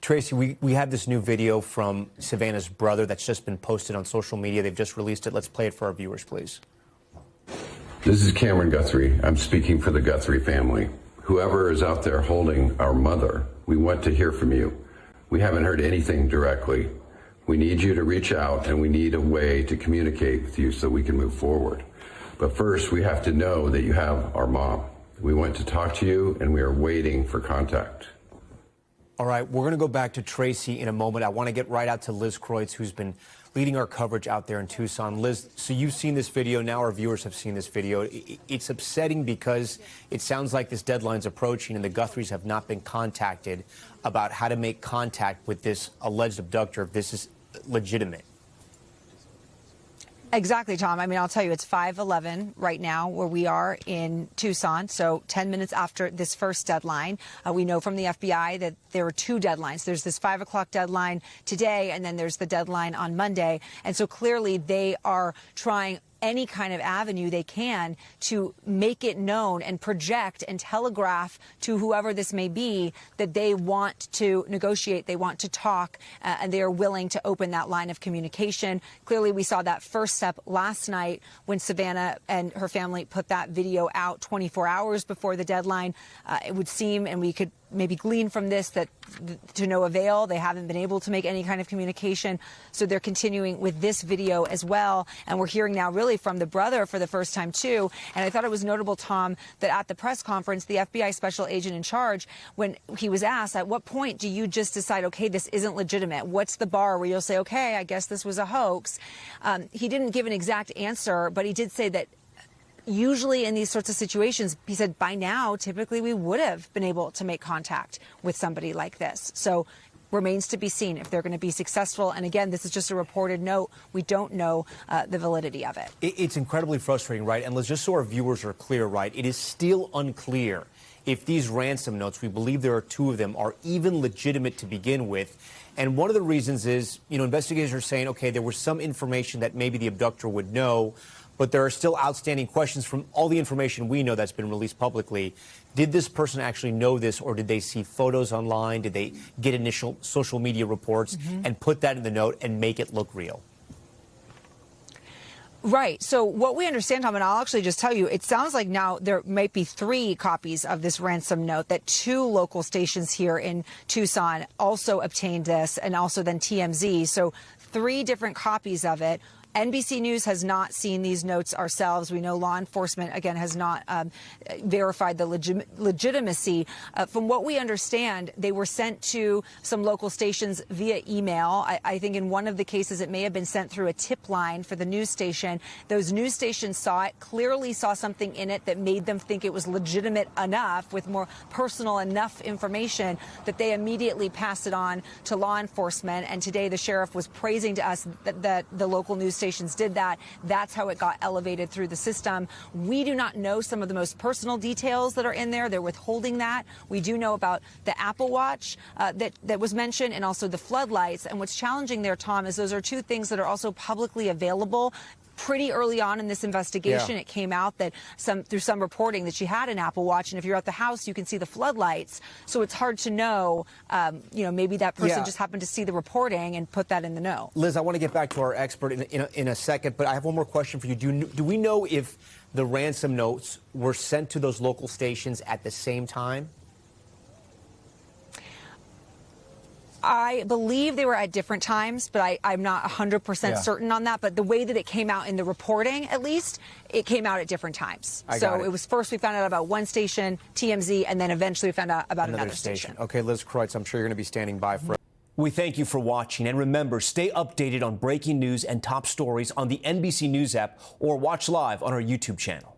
Tracy, we have this new video from Savannah's brother that's just been posted on social media. They've just released it. Let's play it for our viewers, please. This is Camron Guthrie. I'm speaking for the Guthrie family. Whoever is out there holding our mother, we want to hear from you. We haven't heard anything directly. We need you to reach out, and we need a way to communicate with you so we can move forward. But first, we have to know that you have our mom. We want to talk to you, and we are waiting for contact. All right, we're going to go back to Tracy in a moment. I want to get right out to Liz Kreutz, who's been leading our coverage out there in Tucson. Liz, so you've seen this video. Now our viewers have seen this video. It's upsetting because it sounds like this deadline's approaching and the Guthries have not been contacted about how to make contact with this alleged abductor if this is legitimate. Exactly, Tom. I mean, I'll tell you, it's 5:11 right now where we are in Tucson. So 10 minutes after this first deadline, we know from the FBI that there are two deadlines. There's this 5 o'clock deadline today, and then there's the deadline on Monday. And so clearly they are trying any kind of avenue they can to make it known and project and telegraph to whoever this may be that they want to negotiate, they want to talk, and they are willing to open that line of communication. Clearly, we saw that first step last night when Savannah and her family put that video out 24 hours before the deadline. It would seem, and we could maybe glean from this, that to no avail. They haven't been able to make any kind of communication. So they're continuing with this video as well. And we're hearing now really from the brother for the first time, too. And I thought it was notable, Tom, that at the press conference, the FBI special agent in charge, when he was asked, at what point do you just decide, OK, this isn't legitimate? What's the bar where you'll say, OK, I guess this was a hoax? He didn't give an exact answer, but he did say that usually in these sorts of situations, he said, by now, typically we would have been able to make contact with somebody like this. So remains to be seen if they're going to be successful. And again, this is just a reported note. We don't know the validity of it. It's incredibly frustrating, right? And let's just so our viewers are clear, right? It is still unclear if these ransom notes, we believe there are two of them, are even legitimate to begin with. And one of the reasons is, you know, investigators are saying, okay, there was some information that maybe the abductor would know, but there are still outstanding questions from all the information we know that's been released publicly. Did this person actually know this, or did they see photos online? Did they get initial social media reports and put that in the note and make it look real? Right. So what we understand, Tom, and I'll actually just tell you, it sounds like now there might be 3 copies of this ransom note, that 2 local stations here in Tucson also obtained this, and also then TMZ. So 3 different copies of it. NBC News has not seen these notes ourselves. We know law enforcement, again, has not verified the legitimacy. From what we understand, they were sent to some local stations via email. I think in one of the cases, it may have been sent through a tip line for the news station. Those news stations saw it, clearly saw something in it that made them think it was legitimate enough, with more personal enough information, that they immediately passed it on to law enforcement. And today, the sheriff was praising to us that the local news stations did that. That's how it got elevated through the system. We do not know some of the most personal details that are in there. They're withholding that. We do know about the Apple Watch that was mentioned, and also the floodlights. And what's challenging there, Tom, is those are 2 things that are also publicly available. Pretty early on in this investigation, it came out that through some reporting that she had an Apple Watch, and if you're at the house, you can see the floodlights. So it's hard to know, you know, maybe that person just happened to see the reporting and put that in the know. Liz, I want to get back to our expert in a second, but I have one more question for you. Do we know if the ransom notes were sent to those local stations at the same time? I believe they were at different times, but I'm not 100% certain on that. But the way that it came out in the reporting, at least, it came out at different times. So it was first we found out about one station, TMZ, and then eventually we found out about another station. Okay, Liz Kreutz, I'm sure you're going to be standing by for. We thank you for watching, and remember, stay updated on breaking news and top stories on the NBC News app, or watch live on our YouTube channel.